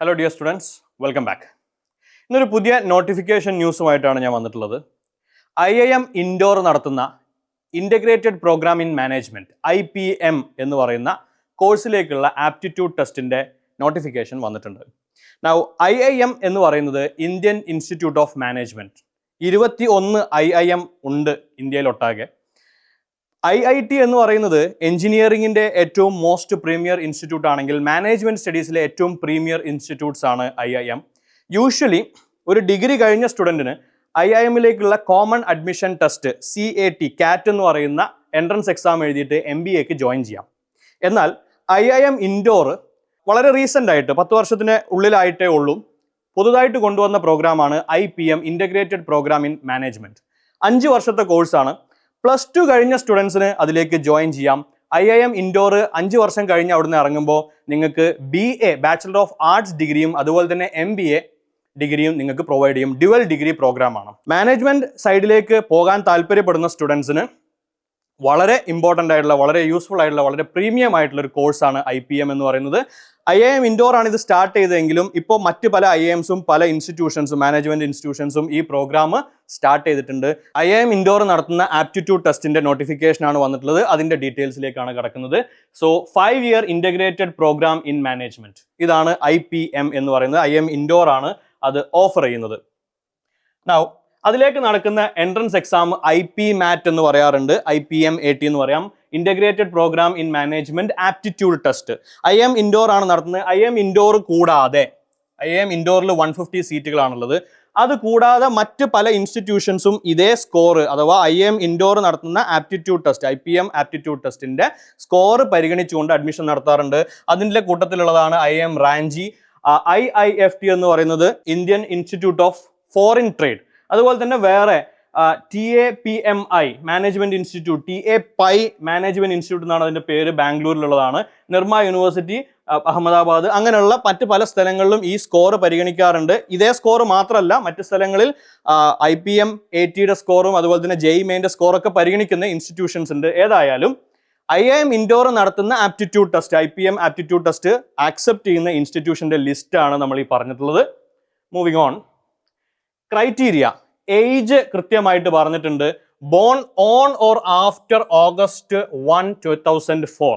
Hello dear students, welcome back. ഇന്നൊരു പുതിയ notification ന്യൂസുമായിട്ടാണ് ഞാൻ വന്നിട്ടുള്ളത്. IIM ഇൻഡോർ നടത്തുന്ന integrated programme in management IPM എന്ന് പറയുന്ന കോഴ്സിലേക്കുള്ള ആപ്റ്റിറ്റ്യൂഡ് ടെസ്റ്റിൻ്റെ നോട്ടിഫിക്കേഷൻ വന്നിട്ടുണ്ട്. Now IIM എന്ന് പറയുന്നത് Indian institute of management. 21 IIM ഉണ്ട് ഇന്ത്യയിലൊട്ടാകെ. IIT എന്ന് പറയുന്നത് എഞ്ചിനീയറിംഗിൻ്റെ ഏറ്റവും മോസ്റ്റ് പ്രീമിയർ ഇൻസ്റ്റിറ്റ്യൂട്ട് ആണെങ്കിൽ മാനേജ്മെൻറ്റ് സ്റ്റഡീസിലെ ഏറ്റവും പ്രീമിയർ ഇൻസ്റ്റിറ്റ്യൂട്ട്സ് ആണ് IIM. യൂഷ്വലി ഒരു ഡിഗ്രി കഴിഞ്ഞ സ്റ്റുഡൻറ്റിന് IIMലേക്കുള്ള കോമൺ അഡ്മിഷൻ ടെസ്റ്റ് CAT എന്ന് പറയുന്ന എൻട്രൻസ് എക്സാം എഴുതിയിട്ട് MBAക്ക് ജോയിൻ ചെയ്യാം. എന്നാൽ IIM ഇൻഡോർ വളരെ റീസെൻ്റ് ആയിട്ട് 10 വർഷത്തിന് ഉള്ളിലായിട്ടേ ഉള്ളൂ പുതുതായിട്ട് കൊണ്ടുവന്ന പ്രോഗ്രാമാണ് IPM integrated programme in management. 5 വർഷത്തെ കോഴ്സാണ്. +2 കഴിഞ്ഞ സ്റ്റുഡൻസിന് അതിലേക്ക് ജോയിൻ ചെയ്യാം. IIM ഇൻഡോർ 5 വർഷം കഴിഞ്ഞ് അവിടുന്ന് ഇറങ്ങുമ്പോൾ നിങ്ങൾക്ക് BA ബാച്ചിലർ ഓഫ് ആർട്സ് ഡിഗ്രിയും അതുപോലെ തന്നെ MBA ഡിഗ്രിയും നിങ്ങൾക്ക് പ്രൊവൈഡ് ചെയ്യും. ഡ്യുവൽ ഡിഗ്രി പ്രോഗ്രാമാണ്. മാനേജ്മെൻറ്റ് സൈഡിലേക്ക് പോകാൻ താല്പര്യപ്പെടുന്ന സ്റ്റുഡൻസിന് വളരെ ഇമ്പോർട്ടൻ്റ് ആയിട്ടുള്ള വളരെ യൂസ്ഫുൾ ആയിട്ടുള്ള വളരെ പ്രീമിയം ആയിട്ടുള്ള ഒരു കോഴ്സാണ് IPM എന്ന് പറയുന്നത്. IIM ഇൻഡോർ ആണ് ഇത് സ്റ്റാർട്ട് ചെയ്തതെങ്കിലും ഇപ്പോൾ മറ്റ് പല IIMസും പല ഇൻസ്റ്റിറ്റ്യൂഷൻസും മാനേജ്മെൻറ്റ് ഇൻസ്റ്റിറ്റ്യൂഷൻസും ഈ പ്രോഗ്രാം സ്റ്റാർട്ട് ചെയ്തിട്ടുണ്ട്. IIM ഇൻഡോർ നടത്തുന്ന ആപ്റ്റിറ്റ്യൂഡ് ടെസ്റ്റിൻ്റെ നോട്ടിഫിക്കേഷനാണ് വന്നിട്ടുള്ളത്. അതിൻ്റെ ഡീറ്റെയിൽസിലേക്കാണ് കിടക്കുന്നത്. So 5 year integrated programme in management ഇതാണ് IPM എന്ന് പറയുന്നത്. IIM ഇൻഡോർ ആണ് അത് ഓഫർ ചെയ്യുന്നത്. നൗ അതിലേക്ക് നടക്കുന്ന എൻട്രൻസ് എക്സാം IPMAT എന്ന് പറയാറുണ്ട്, IPM-AT എന്ന് പറയാം, integrated programme in management aptitude test. IIM Indore ആണ് നടത്തുന്നത്. IIM ഇൻഡോർ കൂടാതെ IIM ഇൻഡോറിൽ 150 സീറ്റുകളാണുള്ളത്. അത് കൂടാതെ മറ്റ് പല ഇൻസ്റ്റിറ്റ്യൂഷൻസും ഇതേ സ്കോർ അഥവാ IIM ഇൻഡോർ നടത്തുന്ന ആപ്റ്റിറ്റ്യൂഡ് ടെസ്റ്റ് IPM ആപ്റ്റിറ്റ്യൂഡ് ടെസ്റ്റിൻ്റെ സ്കോർ പരിഗണിച്ചുകൊണ്ട് അഡ്മിഷൻ നടത്താറുണ്ട്. അതിൻ്റെ കൂട്ടത്തിലുള്ളതാണ് IIM റാഞ്ചി. IIFT എന്ന് പറയുന്നത് Indian institute of foreign trade. അതുപോലെ തന്നെ വേറെ TAPMI management institute, TAPI management institute എന്നാണ് അതിൻ്റെ പേര്, ബാംഗ്ലൂരിലുള്ളതാണ്. നിർമ്മ യൂണിവേഴ്സിറ്റി അഹമ്മദാബാദ്, അങ്ങനെയുള്ള മറ്റ് പല സ്ഥലങ്ങളിലും ഈ സ്കോർ പരിഗണിക്കാറുണ്ട്. ഇതേ സ്കോർ മാത്രമല്ല മറ്റ് സ്ഥലങ്ങളിൽ IPM-ATയുടെ സ്കോറും അതുപോലെ തന്നെ JEE മെയിൻ്റെ സ്കോറൊക്കെ പരിഗണിക്കുന്ന ഇൻസ്റ്റിറ്റ്യൂഷൻസ് ഉണ്ട്. ഏതായാലും IIM ഇൻഡോർ നടത്തുന്ന aptitude test IPM aptitude test accept ചെയ്യുന്ന ഇൻസ്റ്റിറ്റ്യൂഷൻ്റെ ലിസ്റ്റാണ് നമ്മൾ ഈ പറഞ്ഞിട്ടുള്ളത്. Moving on. ക്രൈറ്റീരിയ ഏജ് കൃത്യമായിട്ട് പറഞ്ഞിട്ടുണ്ട്. Born on or after August 1, 2004.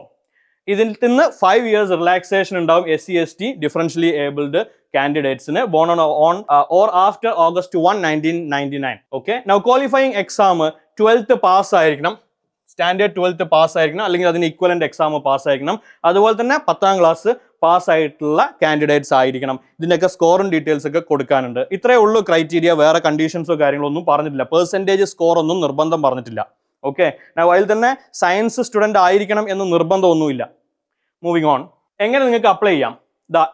ഇതിൽ നിന്ന് 5 ഇയേഴ്സ് റിലാക്സേഷൻ ഉണ്ടാവും SC ST ഡിഫറൻഷ്യലി ഏബിൾഡ് കാൻഡിഡേറ്റ്സിന്. Born on or after August 1, 1999. Okay. Now qualifying exam 12th pass ആയിരിക്കണം, സ്റ്റാൻഡേർഡ് 12th പാസ് ആയിരിക്കണം, അല്ലെങ്കിൽ അതിന് ഇക്വലൻ്റ് എക്സാം പാസ് ആയിരിക്കണം. അതുപോലെ തന്നെ 10ാം ക്ലാസ് പാസ്സായിട്ടുള്ള കാൻഡിഡേറ്റ്സ് ആയിരിക്കണം. ഇതിൻ്റെയൊക്കെ സ്കോറും ഡീറ്റെയിൽസ് ഒക്കെ കൊടുക്കാനുണ്ട്. ഇത്രയേ ഉള്ളൂ ക്രൈറ്റീരിയ. വേറെ കണ്ടീഷൻസോ കാര്യങ്ങളൊന്നും പറഞ്ഞിട്ടില്ല. പെർസെൻറ്റേജ് സ്കോർ ഒന്നും നിർബന്ധം പറഞ്ഞിട്ടില്ല. ഓക്കെ. അതിൽ തന്നെ സയൻസ് സ്റ്റുഡൻ്റ് ആയിരിക്കണം എന്ന് നിർബന്ധമൊന്നുമില്ല. Moving on. എങ്ങനെ നിങ്ങൾക്ക് അപ്ലൈ ചെയ്യാം?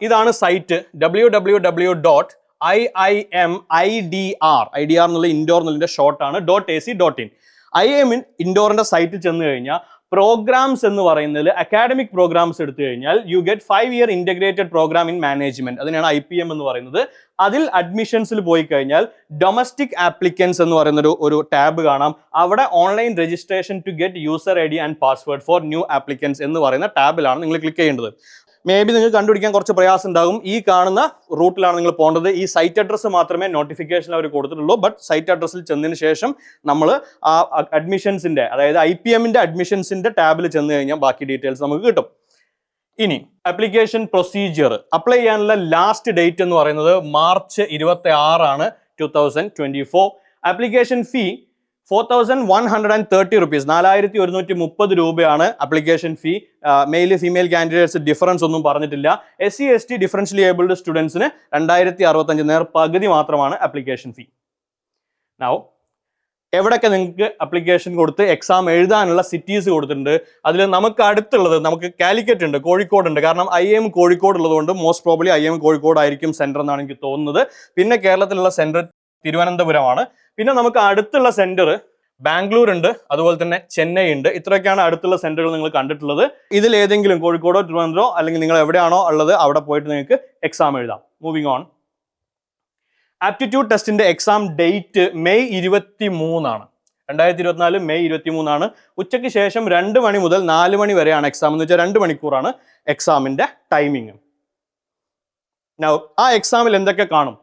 ഇതാണ് സൈറ്റ് www.IIMIDR എന്നുള്ള ഇൻഡോർ എന്നുള്ളതിൻ്റെ ഷോർട്ടാണ് .ac.in. IIM ഇൻഡോറിൻ്റെ സൈറ്റിൽ ചെന്ന് കഴിഞ്ഞാൽ പ്രോഗ്രാംസ് എന്ന് പറയുന്നതിൽ അക്കാഡമിക് പ്രോഗ്രാംസ് എടുത്തു കഴിഞ്ഞാൽ you get 5 year integrated programme in management, അതിനാണ് IPM എന്ന് പറയുന്നത്. അതിൽ അഡ്മിഷൻസിൽ പോയി കഴിഞ്ഞാൽ ഡൊമസ്റ്റിക് ആപ്ലിക്കൻസ് എന്ന് പറയുന്ന ഒരു ടാബ് കാണാം. അവിടെ online registration to get user ID and password for new applicants എന്ന് പറയുന്ന ടാബിലാണ് നിങ്ങൾ ക്ലിക്ക് ചെയ്യേണ്ടത്. മേ ബി നിങ്ങൾക്ക് കണ്ടുപിടിക്കാൻ കുറച്ച് പ്രയാസം ഉണ്ടാകും. ഈ കാണുന്ന റൂട്ടിലാണ് നിങ്ങൾ പോകേണ്ടത്. ഈ സൈറ്റ് അഡ്രസ്സ് മാത്രമേ നോട്ടിഫിക്കേഷൻ അവർ കൊടുത്തിട്ടുള്ളൂ. ബട്ട് സൈറ്റ് അഡ്രസ്സിൽ ചെന്നതിന് ശേഷം നമ്മൾ ആ അഡ്മിഷൻസിൻ്റെ അതായത് IPMൻ്റെ അഡ്മിഷൻസിൻ്റെ ടാബിൽ ചെന്ന് കഴിഞ്ഞാൽ ബാക്കി ഡീറ്റെയിൽസ് നമുക്ക് കിട്ടും. ഇനി ആപ്ലിക്കേഷൻ പ്രൊസീജിയർ അപ്ലൈ ചെയ്യാനുള്ള ലാസ്റ്റ് ഡേറ്റ് എന്ന് പറയുന്നത് March 26, 2024. ആപ്ലിക്കേഷൻ ഫീ 4,130 rupees, 4,130 രൂപയാണ് application fee. Male female candidates difference ഒന്നും പറഞ്ഞിട്ടില്ല. SC ST ഡിഫറൻഷ്യലി ഏബിൾഡ് സ്റ്റുഡൻസിന് 2,065 പകുതി മാത്രമാണ് ആപ്ലിക്കേഷൻ ഫീ. നൗ എവിടെയൊക്കെ നിങ്ങൾക്ക് ആപ്ലിക്കേഷൻ കൊടുത്ത് എക്സാം എഴുതാനുള്ള സിറ്റീസ് കൊടുത്തിട്ടുണ്ട്. അതിൽ നമുക്ക് അടുത്തുള്ളത് നമുക്ക് കാലിക്കറ്റ് ഉണ്ട്, കോഴിക്കോട് ഉണ്ട്. കാരണം IIM കോഴിക്കോട് ഉള്ളതുകൊണ്ട് മോസ്റ്റ് പ്രോബ്ലി IIM കോഴിക്കോട് ആയിരിക്കും സെൻറ്റർ എന്നാണ് എനിക്ക് തോന്നുന്നത്. പിന്നെ കേരളത്തിലുള്ള സെൻറ്റർ തിരുവനന്തപുരമാണ്. പിന്നെ നമുക്ക് അടുത്തുള്ള സെൻറ്റർ ബാംഗ്ലൂർ ഉണ്ട്, അതുപോലെ തന്നെ ചെന്നൈ ഉണ്ട്. ഇത്രയൊക്കെയാണ് അടുത്തുള്ള സെൻറ്ററുകൾ നിങ്ങൾ കണ്ടിട്ടുള്ളത്. ഇതിൽ ഏതെങ്കിലും കോഴിക്കോടോ തിരുവനന്തപുരമോ അല്ലെങ്കിൽ നിങ്ങൾ എവിടെയാണോ ഉള്ളത് അവിടെ പോയിട്ട് നിങ്ങൾക്ക് എക്സാം എഴുതാം. Moving on. ആപ്റ്റിറ്റ്യൂഡ് ടെസ്റ്റിൻ്റെ എക്സാം ഡേറ്റ് May 23 2024 May 23 ഉച്ചയ്ക്ക് ശേഷം 2 മണി മുതൽ 4 മണി വരെയാണ് എക്സാം. എന്ന് വെച്ചാൽ 2 മണിക്കൂറാണ് എക്സാമിൻ്റെ ടൈമിങ്. നൗ ആ എക്സാമിൽ എന്തൊക്കെ കാണും?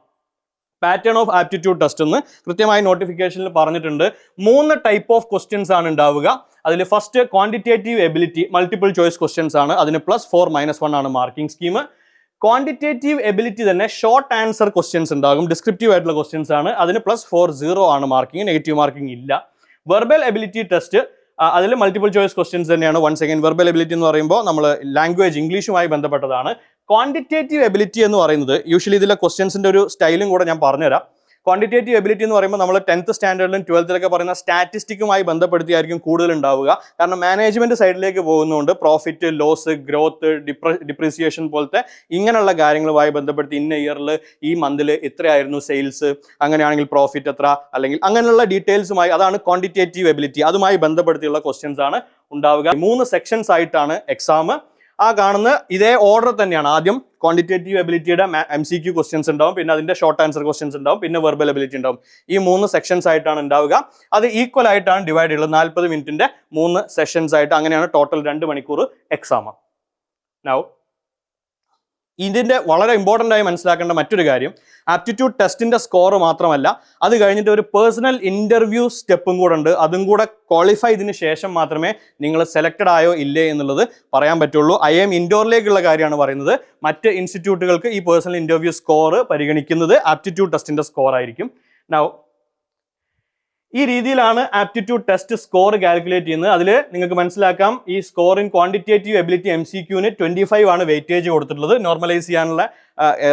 പാറ്റേൺ ഓഫ് ആപ്റ്റിറ്റ്യൂഡ് ടെസ്റ്റ് എന്ന് കൃത്യമായി നോട്ടിഫിക്കേഷനിൽ പറഞ്ഞിട്ടുണ്ട്. 3 ടൈപ്പ് ഓഫ് ക്വസ്റ്റ്യൻസ് ആണ് ഉണ്ടാവുക. അതിൽ first quantitative ability multiple choice questions ആണ്. അതിന് +4 -1 ആണ് മാർക്കിംഗ് സ്കീം. ക്വാണ്ടിറ്റേറ്റീവ് എബിലിറ്റി തന്നെ ഷോർട്ട് ആൻസർ ക്വസ്റ്റ്യൻസ് ഉണ്ടാകും, ഡിസ്ക്രിപ്റ്റീവ് ആയിട്ടുള്ള ക്വസ്റ്റ്യൻസ് ആണ്. അതിന് +4 0 ആണ് മാർക്കിംഗ്, നെഗറ്റീവ് മാർക്കിംഗ് ഇല്ല. വെർബൽ എബിലിറ്റി ടെസ്റ്റ് അതിൽ മൾട്ടിപ്പിൾ ചോയ്സ് ക്വസ്റ്റ്യൻസ് തന്നെയാണ്. വൺസ് അഗൈൻ വെർബൽ എബിലിറ്റി എന്ന് പറയുമ്പോൾ നമ്മൾ ലാംഗ്വേജ് ഇംഗ്ലീഷുമായി ബന്ധപ്പെട്ടതാണ്. ക്വാണ്ടിറ്റേറ്റീവ് എബിലിറ്റി എന്ന് പറയുന്നത് യൂഷ്വലി ഇതിലെ ക്വസ്റ്റ്യൻസിന്റെ ഒരു സ്റ്റൈലും കൂടെ ഞാൻ പറഞ്ഞുതരാം. ക്വാണ്ടിറ്റേറ്റീവ് എബിലിറ്റി എന്ന് പറയുമ്പോൾ നമ്മൾ 10th സ്റ്റാൻഡേർഡിലും 12th പറയുന്ന സ്റ്റാറ്റിസ്റ്റിക്കുമായി ബന്ധപ്പെടുത്തിയായിരിക്കും കൂടുതൽ ഉണ്ടാവുക. കാരണം മാനേജ്മെന്റ് സൈഡിലേക്ക് പോകുന്നതുകൊണ്ട് പ്രോഫിറ്റ്, ലോസ്, ഗ്രോത്ത്, ഡിപ്രീസിയേഷൻ പോലത്തെ ഇങ്ങനെയുള്ള കാര്യങ്ങളുമായി ബന്ധപ്പെടുത്തി ഇന്ന ഇയറിൽ ഈ മന്തിൽ എത്രയായിരുന്നു സെയിൽസ്, അങ്ങനെയാണെങ്കിൽ പ്രോഫിറ്റ് എത്ര, അല്ലെങ്കിൽ അങ്ങനെയുള്ള ഡീറ്റെയിൽസുമായി, അതാണ് ക്വാണ്ടിറ്റേറ്റീവ് എബിലിറ്റി, അതുമായി ബന്ധപ്പെടുത്തിയുള്ള ക്വസ്റ്റ്യൻസ് ആണ് ഉണ്ടാവുക. 3 സെക്ഷൻസ് ആയിട്ടാണ് എക്സാം. ആ കാണുന്ന ഇതേ ഓർഡർ തന്നെയാണ്. ആദ്യം ക്വാണ്ടിറ്റേറ്റീവ് എബിലിറ്റിയുടെ MCQ ക്വസ്റ്റ്യൻസ് ഉണ്ടാവും, പിന്നെ അതിന്റെ ഷോർട്ട് ആൻസർ ക്വസ്റ്റ്യൻസ് ഉണ്ടാവും, പിന്നെ വെർബൽ എബിലിറ്റി ഉണ്ടാവും. ഈ 3 സെക്ഷൻസ് ആയിട്ടാണ് ഉണ്ടാവുക. അത് ഈക്വൽ ആയിട്ടാണ് ഡിവൈഡ് ചെയ്യുന്നത്. 40 മിനിറ്റിന്റെ 3 സെഷൻസ് ആയിട്ട്. അങ്ങനെയാണ് ടോട്ടൽ 2 മണിക്കൂർ എക്സാം. നൗ ഇതിന്റെ വളരെ ഇമ്പോർട്ടൻ്റ് ആയി മനസ്സിലാക്കേണ്ട മറ്റൊരു കാര്യം, ആപ്റ്റിറ്റ്യൂഡ് ടെസ്റ്റിന്റെ സ്കോർ മാത്രമല്ല, അത് കഴിഞ്ഞിട്ട് ഒരു പേഴ്സണൽ ഇന്റർവ്യൂ സ്റ്റെപ്പും കൂടെ ഉണ്ട്. അതും കൂടെ ക്വാളിഫൈ ഇതിന് ശേഷം മാത്രമേ നിങ്ങൾ സെലക്റ്റഡ് ആയോ ഇല്ലേ എന്നുള്ളത് പറയാൻ പറ്റുള്ളൂ. IIM ഇൻഡോറിലേക്കുള്ള കാര്യമാണ് പറയുന്നത്. മറ്റ് ഇൻസ്റ്റിറ്റ്യൂട്ടുകൾക്ക് ഈ പേഴ്സണൽ ഇന്റർവ്യൂ സ്കോർ പരിഗണിക്കുന്നത് ആപ്റ്റിറ്റ്യൂഡ് ടെസ്റ്റിന്റെ സ്കോർ ആയിരിക്കും. നൗ ഈ രീതിയിലാണ് ആപ്റ്റിറ്റ്യൂഡ് ടെസ്റ്റ് സ്കോർ കാൽക്കുലേറ്റ് ചെയ്യുന്നത്. അതിൽ നിങ്ങൾക്ക് മനസ്സിലാക്കാം, ഈ സ്കോർ ഇൻ ക്വാണ്ടിറ്റേറ്റീവ് എബിലിറ്റി MCQന് 25 ആണ് വെയിറ്റേജ് കൊടുത്തിട്ടുള്ളത്. നോർമലൈസ് ചെയ്യാനുള്ള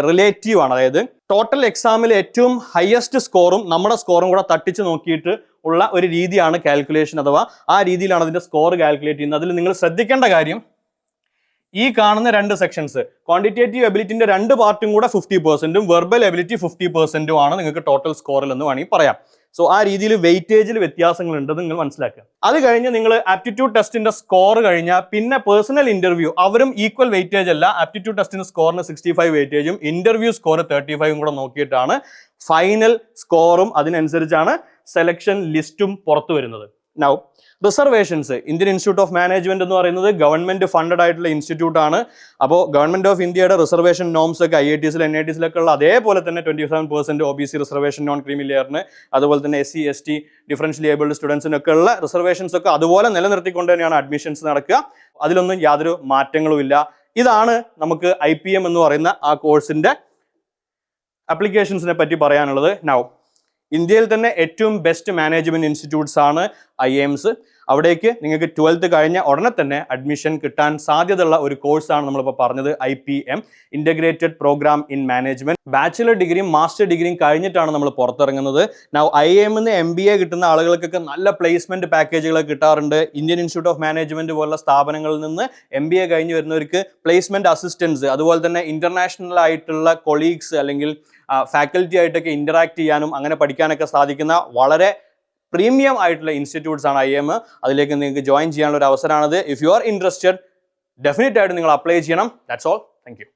റിലേറ്റീവ് ആണ്. അതായത് ടോട്ടൽ എക്സാമിൽ ഏറ്റവും ഹയസ്റ്റ് സ്കോറും നമ്മുടെ സ്കോറും കൂടെ തട്ടിച്ച് നോക്കിയിട്ട് ഉള്ള ഒരു രീതിയാണ് കാൽക്കുലേഷൻ, അഥവാ ആ രീതിയിലാണ് അതിന്റെ സ്കോർ കാൽക്കുലേറ്റ് ചെയ്യുന്നത്. അതിൽ നിങ്ങൾ ശ്രദ്ധിക്കേണ്ട കാര്യം, ഈ കാണുന്ന 2 സെക്ഷൻസ് ക്വാണ്ടിറ്റേറ്റീവ് എബിലിറ്റിന്റെ 2 പാർട്ടും കൂടെ 50%, വെർബൽ എബിലിറ്റി 50% ആണ് നിങ്ങൾക്ക് ടോട്ടൽ സ്കോറിൽ എന്ന് വേണമെങ്കിൽ പറയാം. സോ ആ രീതിയിൽ വെയിറ്റേജിൽ വ്യത്യാസങ്ങൾ ഉണ്ടെന്ന് നിങ്ങൾ മനസ്സിലാക്കുക. അത് കഴിഞ്ഞ് നിങ്ങൾ ആപ്റ്റിറ്റ്യൂഡ് ടെസ്റ്റിന്റെ സ്കോർ കഴിഞ്ഞാൽ പിന്നെ പേഴ്സണൽ ഇന്റർവ്യൂ, അവരും ഈക്വൽ വെയിറ്റേജ് അല്ല. ആപ്റ്റിറ്റ്യൂഡ് ടെസ്റ്റിന്റെ സ്കോറിന് 65 വെയിറ്റേജും ഇന്റർവ്യൂ സ്കോർ 35 കൂടെ നോക്കിയിട്ടാണ് ഫൈനൽ സ്കോറും അതിനനുസരിച്ചാണ് സെലക്ഷൻ ലിസ്റ്റും പുറത്തു വരുന്നത്. Now reservations, Indian institute of management എന്ന് പറയുന്നത് ഗവൺമെന്റ് ഫണ്ടഡ് ആയിട്ടുള്ള ഇൻസ്റ്റിറ്റ്യൂട്ട് ആണ്. അപ്പോൾ ഗവൺമെന്റ് ഓഫ് ഇന്ത്യയുടെ റിസർവേഷൻ നോംസ് ഒക്കെ IITസിലും NITസിലൊക്കെ ഉള്ള അതേപോലെ തന്നെ 27% OBC റിസർവേഷൻ നോൺ ക്രീമി ലെയറിന്, അതുപോലെ തന്നെ SC ST ഡിഫറൻഷ്യലി ഏബിൾഡ് സ്റ്റുഡൻസിനൊക്കെ ഉള്ള റിസർവേഷൻസ് ഒക്കെ അതുപോലെ നിലനിർത്തിക്കൊണ്ട് തന്നെയാണ് അഡ്മിഷൻസ് നടക്കുക. അതിലൊന്നും യാതൊരു മാറ്റങ്ങളും ഇല്ല. ഇതാണ് നമുക്ക് IPM എന്ന് പറയുന്ന ആ കോഴ്സിന്റെ ആപ്ലിക്കേഷൻസിനെ പറ്റി പറയാനുള്ളത്. നൗ ഇന്ത്യയിൽ തന്നെ ഏറ്റവും ബെസ്റ്റ് മാനേജ്മെന്റ് ഇൻസ്റ്റിറ്റ്യൂട്ട്സ് ആണ് IIMs. അവിടേക്ക് നിങ്ങൾക്ക് 12th കഴിഞ്ഞ ഉടനെ തന്നെ അഡ്മിഷൻ കിട്ടാൻ സാധ്യതയുള്ള ഒരു കോഴ്സാണ് നമ്മളിപ്പോൾ പറഞ്ഞത്, IPM integrated programme in management. Bachelor ഡിഗ്രിയും മാസ്റ്റർ ഡിഗ്രിയും കഴിഞ്ഞിട്ടാണ് നമ്മൾ പുറത്തിറങ്ങുന്നത്. നൗ IIMന്ന് MBA കിട്ടുന്ന ആളുകൾക്കൊക്കെ നല്ല പ്ലേസ്മെന്റ് പാക്കേജുകൾ കിട്ടാറുണ്ട്. ഇന്ത്യൻ ഇൻസ്റ്റിറ്റ്യൂട്ട് ഓഫ് മാനേജ്മെന്റ് പോലുള്ള സ്ഥാപനങ്ങളിൽ നിന്ന് MBA കഴിഞ്ഞ് വരുന്നവർക്ക് പ്ലേസ്മെന്റ് അസിസ്റ്റൻസ്, അതുപോലെ തന്നെ ഇന്റർനാഷണൽ ആയിട്ടുള്ള കൊളീഗ്സ് അല്ലെങ്കിൽ ഫാക്കൽറ്റി ആയിട്ടൊക്കെ ഇന്ററാക്ട് ചെയ്യാനും അങ്ങനെ പഠിക്കാനൊക്കെ സാധിക്കുന്ന വളരെ പ്രീമിയം ആയിട്ടുള്ള ഇൻസ്റ്റിറ്റ്യൂട്ട്സ് ആണ് IIM. അതിലേക്ക് നിങ്ങൾക്ക് ജോയിൻ ചെയ്യാനുള്ള ഒരു അവസരമാണത്. If you are interested, definite ആയിട്ട് നിങ്ങൾ അപ്ലൈ ചെയ്യണം. That's all. Thank U.